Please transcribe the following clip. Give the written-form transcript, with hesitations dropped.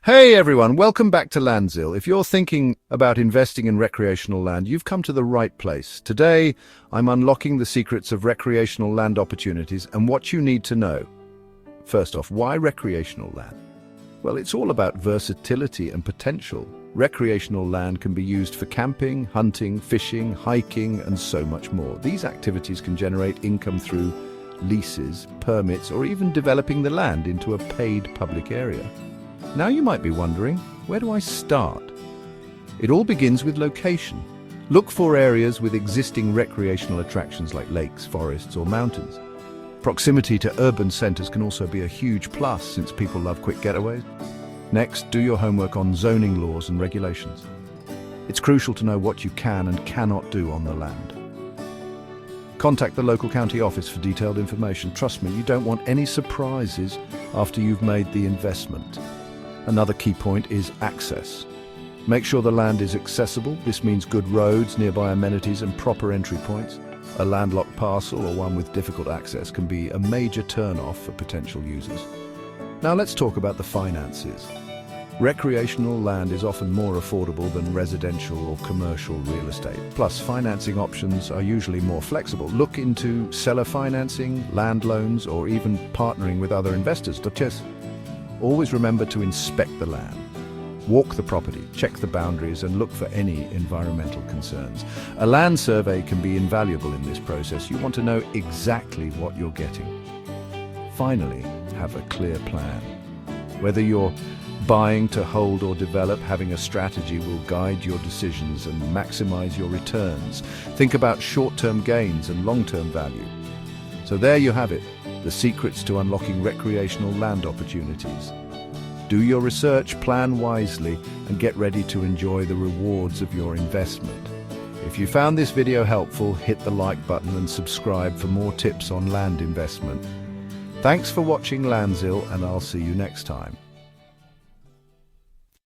Hey everyone, welcome back to Landzille. If you're thinking about investing in recreational land, you've come to the right place. Today, I'm unlocking the secrets of recreational land opportunities and what you need to know. First off, why recreational land? Well, it's all about versatility and potential. Recreational land can be used for camping, hunting, fishing, hiking, and so much more. These activities can generate income through leases, permits, or even developing the land into a paid public area. Now you might be wondering, where do I start? It all begins with location. Look for areas with existing recreational attractions like lakes, forests, or mountains. Proximity to urban centers can also be a huge plus since people love quick getaways. Next, do your homework on zoning laws and regulations. It's crucial to know what you can and cannot do on the land. Contact the local county office for detailed information. Trust me, you don't want any surprises after you've made the investment. Another key point is access. Make sure the land is accessible. This means good roads, nearby amenities, and proper entry points. A landlocked parcel or one with difficult access can be a major turn-off for potential users. Now let's talk about the finances. Recreational land is often more affordable than residential or commercial real estate. Plus, financing options are usually more flexible. Look into seller financing, land loans, or even partnering with other investors. Always remember to inspect the land. Walk the property, check the boundaries, and look for any environmental concerns. A land survey can be invaluable in this process. You want to know exactly what you're getting. Finally, have a clear plan. Whether you're buying to hold or develop, having a strategy will guide your decisions and maximize your returns. Think about short-term gains and long-term value. So there you have it, the secrets to unlocking recreational land opportunities. Do your research, plan wisely, and get ready to enjoy the rewards of your investment. If you found this video helpful, hit the like button and subscribe for more tips on land investment. Thanks for watching Landzille, and I'll see you next time.